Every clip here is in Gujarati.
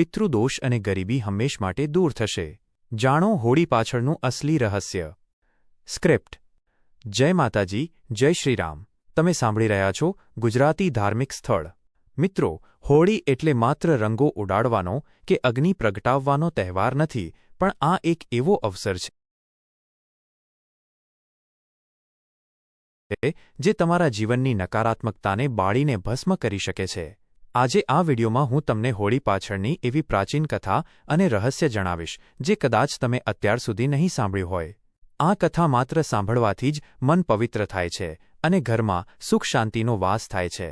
પિતૃદોષ અને ગરીબી હંમેશ માટે દૂર થશે। જાણો હોળી પાછળનું અસલી રહસ્ય। સ્ક્રિપ્ટ। જય માતાજી, જય શ્રીરામ। તમે સાંભળી રહ્યા છો ગુજરાતી ધાર્મિક સ્થળ। મિત્રો, હોળી એટલે માત્ર રંગો ઉડાડવાનો કે અગ્નિ પ્રગટાવવાનો તહેવાર નથી, પણ આ એક એવો અવસર છે જે તમારા જીવનની નકારાત્મકતાને બાળીને ભસ્મ કરી શકે છે। આજે આ વિડીયોમાં હું તમને હોળી પાછળની એવી પ્રાચીન કથા અને રહસ્ય જણાવીશ જે કદાચ તમે અત્યાર સુધી નહીં સાંભળ્યું હોય। આ કથા માત્ર સાંભળવાથી જ મન પવિત્ર થાય છે અને ઘરમાં સુખ શાંતિનો વાસ થાય છે।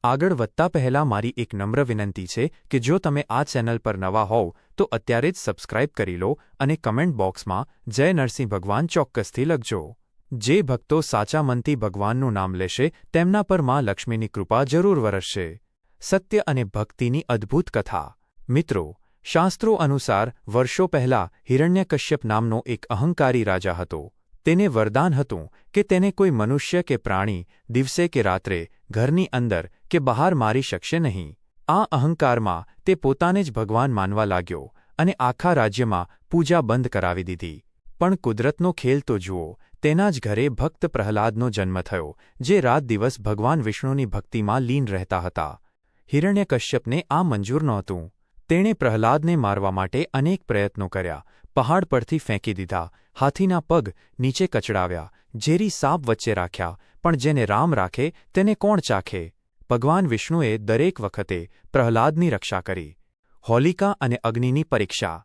આગળ વધતા પહેલા મારી એક નમ્ર વિનંતી છે કે જો તમે આ ચેનલ પર નવા હોવ તો અત્યારે જ સબસ્ક્રાઇબ કરી લો અને કમેન્ટ બોક્સમાં જય નરસિંહ ભગવાન ચોક્કસથી લખજો। જે ભક્તો સાચા મનથી ભગવાનનું નામ લેશે તેમના પર માં લક્ષ્મીની કૃપા જરૂર વરસશે। સત્ય અને ભક્તિની અદ્ભુત કથા। મિત્રો, શાસ્ત્રો અનુસાર વર્ષો પહેલા હિરણ્યકશ્યપ નામનો એક અહંકારી રાજા હતો। તેને વરદાન હતું કે તેને કોઈ મનુષ્ય કે પ્રાણી દિવસે કે રાત્રે ઘરની અંદર કે બહાર મારી શકશે નહીં। આ અહંકારમાં તે પોતાને જ ભગવાન માનવા લાગ્યો અને આખા રાજ્યમાં પૂજા બંધ કરાવી દીધી। પણ કુદરતનો ખેલ તો જુઓ, તેના જ ઘરે ભક્ત પ્રહલાદનો જન્મ થયો, જે રાત દિવસ ભગવાન વિષ્ણુની ભક્તિમાં લીન રહેતા હતા। હિરણ્યકશ્યપને આ મંજૂર નહોતું। તેણે પ્રહલાદને મારવા માટે અનેક પ્રયત્નો કર્યા, પહાડ પરથી ફેંકી દીધા, હાથીના પગ નીચે કચડાવ્યા, ઝેરી સાપ વચ્ચે રાખ્યા, પણ જેને રામ રાખે તેને કોણ ચાખે। ભગવાન વિષ્ણુએ દરેક વખતે પ્રહલાદની રક્ષા કરી। હોલિકા અને અગ્નિની પરીક્ષા।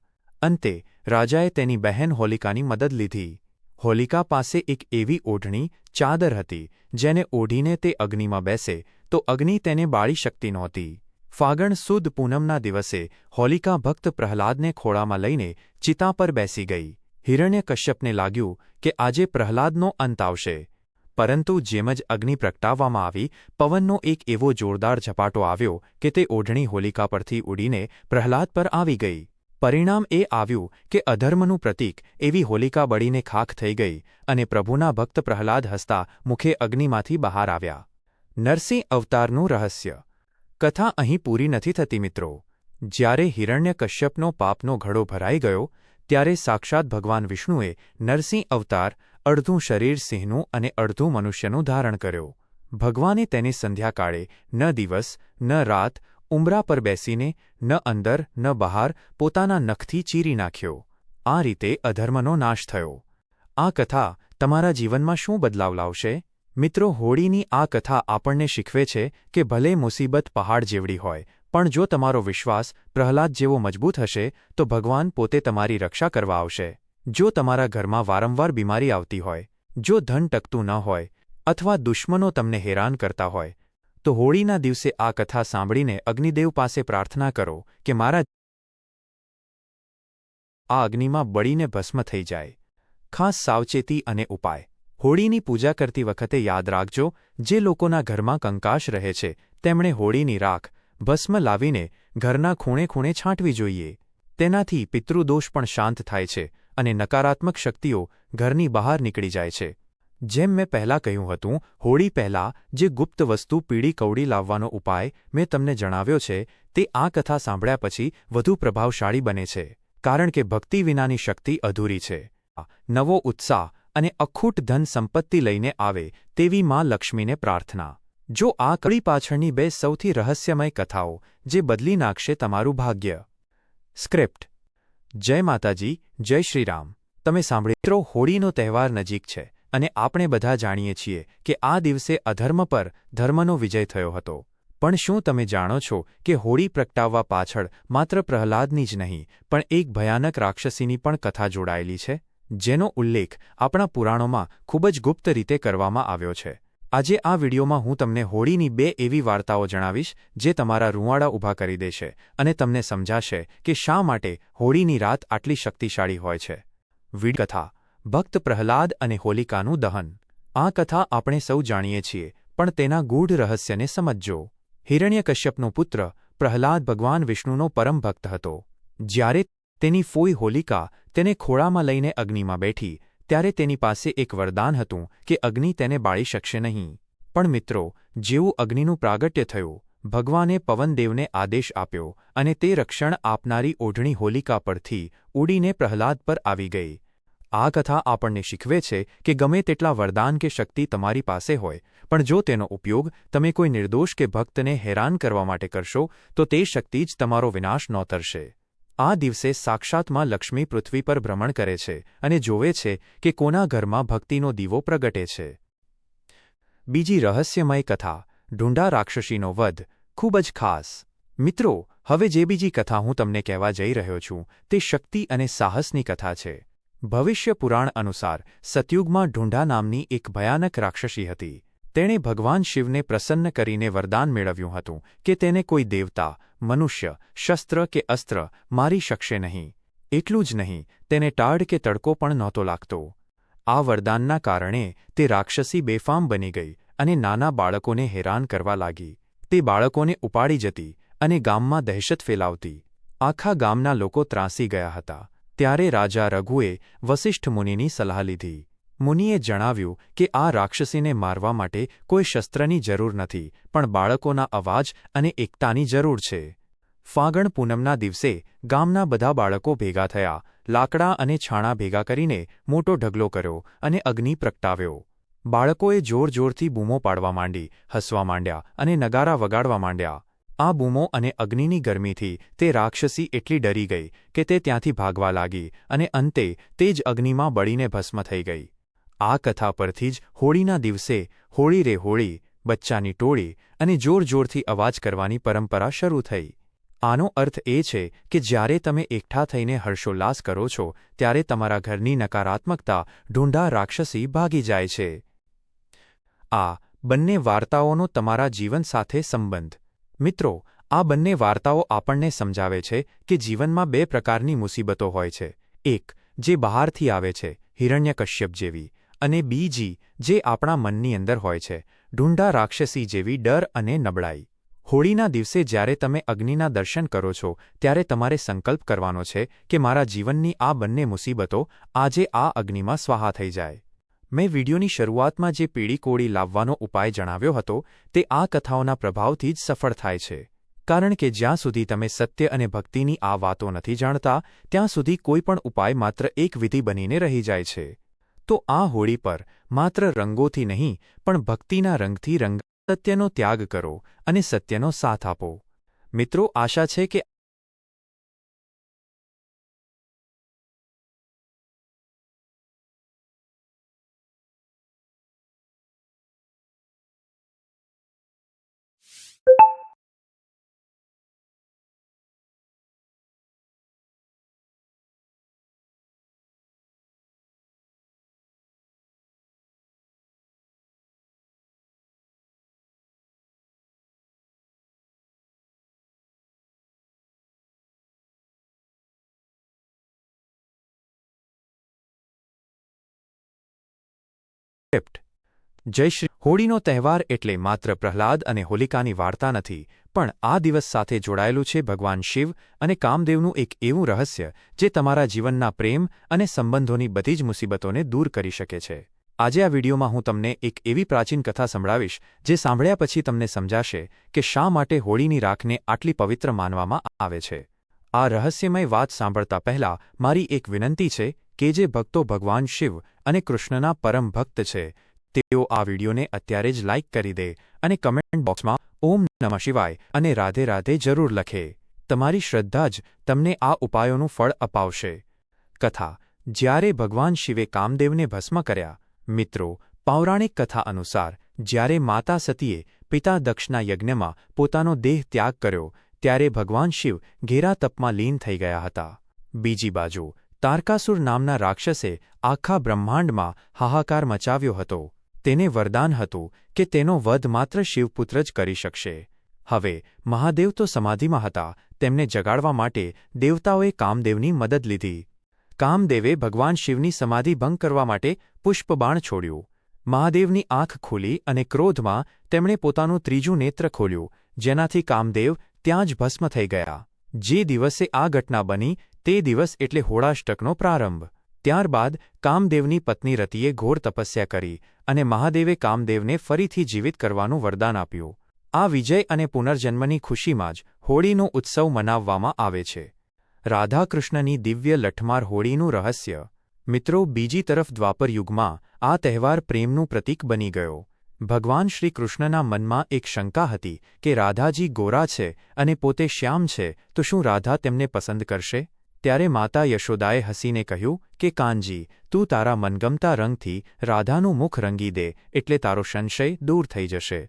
અંતે રાજાએ તેની બહેન હોલિકાની મદદ લીધી। હોલિકા પાસે એક એવી ઓઢણી ચાદર હતી જેને ઓઢીને તે અગ્નિમાં બેસે તો અગ્નિ તેને બાળી શકતી નહોતી। ફાગણ સુદ પૂનમના દિવસે હોલિકા ભક્ત પ્રહલાદને ખોળામાં લઈને ચિતા પર બેસી ગઈ। હિરણ્યકશ્યપને લાગ્યું કે આજે પ્રહલાદનો અંત આવશે, પરંતુ જેમ જ અગ્નિ પ્રગટાવવામાં આવી, પવનનો એક એવો જોરદાર ઝપાટો આવ્યો કે તે ઓઢણી હોલિકા પરથી ઉડીને પ્રહલાદ પર આવી ગઈ। પરિણામ એ આવ્યું કે અધર્મનું પ્રતીક એવી હોલિકા બળીને ખાખ થઈ ગઈ અને પ્રભુના ભક્ત પ્રહલાદ હસતા મુખે અગ્નિમાંથી બહાર આવ્યા। નરસિંહ અવતારનું રહસ્ય। કથા અહીં પૂરી નથી થતી મિત્રો। જ્યારે હિરણ્યકશ્યપનો પાપનો ઘડો ભરાઈ ગયો ત્યારે સાક્ષાત ભગવાન વિષ્ણુએ નરસિંહ અવતાર, અડધું શરીર સિંહનું અને અડધું મનુષ્યનું ધારણ કર્યો। ભગવાને તેને સંધ્યાકાળે ન દિવસ ન રાત ઉંબરા પર બેસીને ન અંદર ન બહાર પોતાના નખથી ચીરી નાખ્યો। આ રીતે અધર્મનો નાશ થયો। આ કથા તમારા જીવનમાં શું બદલાવ લાવશે? મિત્રો, હોળીની આ કથા આપણને શીખવે છે કે ભલે મુસીબત પહાડ જેવડી હોય, પણ જો તમારો વિશ્વાસ પ્રહલાદ જેવો મજબૂત હશે તો ભગવાન પોતે તમારી રક્ષા કરવા આવશે। જો તમારા ઘરમાં વારંવાર બીમારી આવતી હોય, જો ધન ટકતું ન હોય અથવા દુશ્મનો તમને હેરાન કરતા હોય, તો હોળીના દિવસે આ કથા સાંભળીને અગ્નિદેવ પાસે પ્રાર્થના કરો કે મારા આ અગ્નિમાં બળીને ભસ્મ થઈ જાય। ખાસ સાવચેતી અને ઉપાય। હોળીની પૂજા કરતી વખતે યાદ રાખજો, જે લોકોના ઘરમાં કંકાશ રહે છે તેમણે હોળીની રાખ, ભસ્મ લાવીને ઘરના ખૂણે ખૂણે છાંટવી જોઈએ। તેનાથી પિતૃદોષ પણ શાંત થાય છે અને નકારાત્મક શક્તિઓ ઘરની બહાર નીકળી જાય છે। જેમ મેં પહેલાં કહ્યું હતું, હોળી પહેલાં જે ગુપ્ત વસ્તુ પીળી કવડી લાવવાનો ઉપાય મેં તમને જણાવ્યો છે તે આ કથા સાંભળ્યા પછી વધુ પ્રભાવશાળી બને છે, કારણ કે ભક્તિ વિનાની શક્તિ અધૂરી છે। નવો ઉત્સાહ અને અખૂટ ધન સંપત્તિ લઈને આવે તેવી માં લક્ષ્મીને પ્રાર્થના। જો આ કળી પાછળની બે સૌથી રહસ્યમય કથાઓ જે બદલી નાખશે તમારું ભાગ્ય। સ્ક્રિપ્ટ। જય માતાજી, જય શ્રીરામ। તમે સાંભળી મિત્રો, હોળીનો તહેવાર નજીક છે અને આપણે બધા જાણીએ છીએ કે આ દિવસે અધર્મ પર ધર્મનો વિજય થયો હતો। પણ શું તમે જાણો છો કે હોળી પ્રગટાવવા પાછળ માત્ર પ્રહલાદની જ નહીં પણ એક ભયાનક રાક્ષસીની પણ કથા જોડાયેલી છે, જેનો ઉલ્લેખ આપણા પુરાણોમાં ખૂબ જ ગુપ્ત રીતે કરવામાં આવ્યો છે। આજે આ વિડીયોમાં હું તમને હોળીની બે એવી વાર્તાઓ જણાવીશ જે તમારા રૂંવાડા ઊભા કરી દેશે અને તમને સમજાશે કે શા માટે હોળીની રાત આટલી શક્તિશાળી હોય છે। કથા ભક્ત પ્રહલાદ અને હોલિકાનું દહન। આ કથા આપણે સૌ જાણીએ છીએ, પણ તેના ગૂઢ રહસ્યને સમજજો। હિરણ્યકશ્યપનો પુત્ર પ્રહલાદ ભગવાન વિષ્ણુનો પરમ ભક્ત હતો। જ્યારે તેની ફોઈ હોલિકા તેને ખોળામાં લઈને અગ્નિમાં બેઠી ત્યારે તેની પાસે એક વરદાન હતું કે અગ્નિ તેને બાળી શકશે નહીં। પણ મિત્રો, જેવું અગ્નિનું પ્રાગટ્ય થયું, ભગવાને પવનદેવને આદેશ આપ્યો અને તે રક્ષણ આપનારી ઓઢણી હોલિકા પરથી ઉડીને પ્રહલાદ પર આવી ગઈ. આ કથા આપણને શીખવે છે કે ગમે તેટલા વરદાન કે શક્તિ તમારી પાસે હોય, પણ જો તેનો ઉપયોગ તમે કોઈ નિર્દોષ કે ભક્તને હેરાન કરવા માટે કરશો તો તે શક્તિ જ તમારો વિનાશ નોતરશે. આ દિવસે સાક્ષાત માં લક્ષ્મી પૃથ્વી પર ભ્રમણ કરે છે અને જોવે છે કે કોના ઘરમાં ભક્તિનો દીવો પ્રગટે છે. બીજી રહસ્યમય કથા, ઢૂંઢા રાક્ષસીનો વધ, ખૂબ જ ખાસ. મિત્રો, હવે જે બીજી કથા હું તમને કહેવા જઈ રહ્યો છું તે શક્તિ અને સાહસની કથા છે. ભવિષ્ય પુરાણ અનુસાર સતયુગમાં ઢૂંઢા નામની એક ભયાનક રાક્ષસી હતી. તેણે ભગવાન શિવને પ્રસન્ન કરીને વરદાન મેળવ્યું હતું કે તેને કોઈ દેવતા, મનુષ્ય, શસ્ત્ર કે અસ્ત્ર મારી શકશે નહીં. એટલું જ નહીં, તેને ટાઢ કે તડકો પણ નહોતો લાગતો. આ વરદાનના કારણે તે રાક્ષસી બેફામ બની ગઈ અને નાના બાળકોને હેરાન કરવા લાગી. તે બાળકોને ઉપાડી જતી અને ગામમાં દહેશત ફેલાવતી. આખા ગામના લોકો ત્રાસી ગયા હતા. ત્યારે રાજા રઘુએ વસિષ્ઠ મુનિની સલાહ લીધી. મુનિએ જણાવ્યું કે આ રાક્ષસીને મારવા માટે કોઈ શસ્ત્રની જરૂર નથી, પણ બાળકોના અવાજ અને એકતાની જરૂર છે. ફાગણ પૂનમના દિવસે ગામના બધા બાળકો ભેગા થયા, લાકડા અને છાણા ભેગા કરીને મોટો ઢગલો કર્યો અને અગ્નિ પ્રગટાવ્યો. બાળકોએ જોરજોરથી બૂમો પાડવા માંડી, હસવા માંડ્યા અને નગારા વગાડવા માંડ્યા. આ બૂમો અને અગ્નિની ગરમીથી તે રાક્ષસી એટલી ડરી ગઈ કે તે ત્યાંથી ભાગવા લાગી અને અંતે તે જ અગ્નિમાં બળીને ભસ્મ થઈ ગઈ. આ કથા પરથી જ હોળીના દિવસે હોળી રે હોળી, બચ્ચાની ટોળી અને જોરજોરથી અવાજ કરવાની પરંપરા શરૂ થઈ. આનો અર્થ એ છે કે જ્યારે તમે એકઠા થઈને હર્ષોલ્લાસ કરો છો ત્યારે તમારા ઘરની નકારાત્મકતા ઢૂંઢા રાક્ષસી ભાગી જાય છે. આ બંને વાર્તાઓનો તમારા જીવન સાથે સંબંધ. મિત્રો, આ બંને વાર્તાઓ આપણને સમજાવે છે કે જીવનમાં બે પ્રકારની મુસીબતો હોય છે. એક જે બહારથી આવે છે, હિરણ્યકશ્યપ જેવી, અને બીજી જે આપણા મનની અંદર હોય છે, ઢૂંઢા રાક્ષસી જેવી ડર અને નબળાઈ. હોળીના દિવસે જ્યારે તમે અગ્નિના દર્શન કરો છો ત્યારે તમારે સંકલ્પ કરવાનો છે કે મારા જીવનની આ બંને મુસીબતો આજે આ અગ્નિમાં સ્વાહા થઈ જાય. મેં વિડીયોની શરૂઆતમાં જે પીળી કોળી લાવવાનો ઉપાય જણાવ્યો હતો તે આ કથાઓના પ્રભાવથી જ સફળ થાય છે. કારણ કે જ્યાં સુધી તમે સત્ય અને ભક્તિની આ વાતો નથી જાણતા ત્યાં સુધી કોઈ પણ ઉપાય માત્ર એક વિધિ બનીને રહી જાય છે. તો આ હોળી પર માત્ર રંગોથી નહીં પણ ભક્તિના રંગથી સત્યનો ત્યાગ કરો અને સત્યનો સાથ આપો. મિત્રો, આશા છે કે જય શ્રી. હોળીનો તહેવાર એટલે માત્ર પ્રહલાદ અને હોલિકાની વાર્તા નથી, પણ આ દિવસ સાથે જોડાયેલું છે ભગવાન શિવ અને કામદેવનું એક એવું રહસ્ય જે તમારા જીવનના પ્રેમ અને સંબંધોની બધી જ મુસીબતોને દૂર કરી શકે છે. આજે આ વિડીયોમાં હું તમને એક એવી પ્રાચીન કથા સંભળાવીશ જે સાંભળ્યા પછી તમને સમજાશે કે શા માટે હોળીની રાખને આટલી પવિત્ર માનવામાં આવે છે. આ રહસ્યમય વાત સાંભળતા પહેલા મારી એક વિનંતી છે કે જે ભક્તો ભગવાન શિવ અને કૃષ્ણના પરમ ભક્ત છે તેઓ આ વિડીયોને અત્યારે જ લાઇક કરી દે અને કમેન્ટ બોક્સમાં ઓમ નમઃ શિવાય અને રાધે રાધે જરૂર લખે. તમારી શ્રદ્ધા જ તમને આ ઉપાયોનું ફળ અપાવશે. કથા. જ્યારે ભગવાન શિવે કામદેવને ભસ્મ કર્યા. મિત્રો, પૌરાણિક કથા અનુસાર જ્યારે માતા સતીએ પિતા દક્ષના યજ્ઞમાં પોતાનો દેહ ત્યાગ કર્યો ત્યારે ભગવાન શિવ ઘેરા તપમાં લીન થઈ ગયા હતા. બીજી બાજુ તારકાસુર નામના રાક્ષસે આખા બ્રહ્માંડમાં હાહાકાર મચાવ્યો હતો. તેને વરદાન હતું કે તેનો વધ માત્ર શિવપુત્ર જ કરી શકશે. હવે મહાદેવ તો સમાધિમાં હતા. તેમને જગાડવા માટે દેવતાઓએ કામદેવની મદદ લીધી. કામદેવે ભગવાન શિવની સમાધિ ભંગ કરવા માટે પુષ્પબાણ છોડ્યું. મહાદેવની આંખ ખુલી અને ક્રોધમાં તેમણે પોતાનું ત્રીજું નેત્ર ખોલ્યું, જેનાથી કામદેવ ત્યાં જ ભસ્મ થઈ ગયા. જે દિવસે આ ઘટના બની તે દિવસ એટલે હોળાષ્ટકનો પ્રારંભ. ત્યારબાદ કામદેવની પત્ની રતિએ ઘોર તપસ્યા કરી અને મહાદેવે કામદેવને ફરીથી જીવિત કરવાનું વરદાન આપ્યું. આ વિજય અને પુનર્જન્મની ખુશીમાં જ હોળીનો ઉત્સવ મનાવવામાં આવે છે. રાધાકૃષ્ણની દિવ્ય લઠમાર હોળીનું રહસ્ય. મિત્રો, બીજી તરફ દ્વાપર યુગમાં આ તહેવાર પ્રેમનું પ્રતીક બની ગયો. ભગવાન શ્રી કૃષ્ણના મનમાં એક શંકા હતી કે રાધાજી ગોરા છે અને પોતે શ્યામ છે, તો શું રાધા તેમને પસંદ કરશે? ત્યારે માતા યશોદાએ હસીને કહ્યું કે કાનજી, તું તારા મનગમતા રંગથી રાધાનું મુખ રંગી દે એટલે તારો સંશય દૂર થઈ જશે.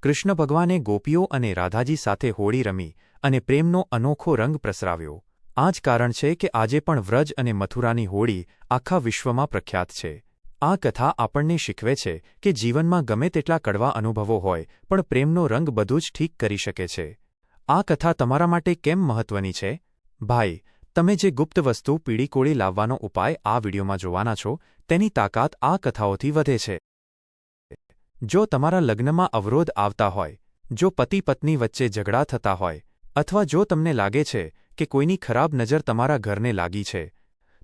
કૃષ્ણ ભગવાને ગોપીઓ અને રાધાજી સાથે હોળી રમી અને પ્રેમનો અનોખો રંગ પ્રસરાવ્યો. આ જ કારણ છે કે આજે પણ વ્રજ અને મથુરાની હોળી આખા વિશ્વમાં પ્રખ્યાત છે. આ કથા આપણને શીખવે છે કે જીવનમાં ગમે તેટલા કડવા અનુભવો હોય પણ પ્રેમનો રંગ બધું જ ઠીક કરી શકે છે. આ કથા તમારા માટે કેમ મહત્વની છે? ભાઈ, તમે જે ગુપ્ત વસ્તુ પીળી કોળી લાવવાનો ઉપાય આ વિડીયોમાં જોવાના છો, તેની તાકાત આ કથાઓથી વધે છે. જો તમારા લગ્નમાં અવરોધ આવતા હોય, જો પતિ પત્ની વચ્ચે ઝઘડા થતા હોય, અથવા જો તમને લાગે છે કે કોઈની ખરાબ નજર તમારા ઘરને લાગી છે,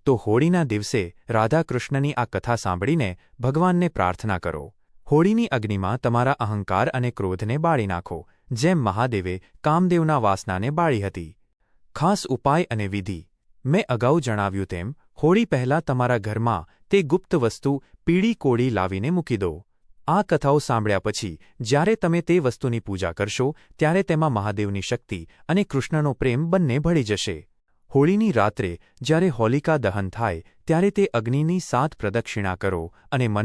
તો હોળીના દિવસે રાધાકૃષ્ણની આ કથા સાંભળીને ભગવાનને પ્રાર્થના કરો. હોળીની અગ્નિમાં તમારા અહંકાર અને ક્રોધને બાળી નાખો, જેમ મહાદેવે કામદેવના વાસનાને બાળી હતી. ખાસ ઉપાય અને વિધિ. મેં અગાઉ જણાવ્યું તેમ હોળી પહેલાં તમારા ઘરમાં તે ગુપ્ત વસ્તુ પીળી કોળી લાવીને મૂકી દો. આ કથાઓ સાંભળ્યા પછી જ્યારે તમે તે વસ્તુની પૂજા કરશો ત્યારે તેમાં મહાદેવની શક્તિ અને કૃષ્ણનો પ્રેમ બંને ભળી જશે. હોળીની રાત્રે જ્યારે હોલિકા દહન થાય ત્યારે તે અગ્નિની 7 પ્રદક્ષિણા કરો અને મન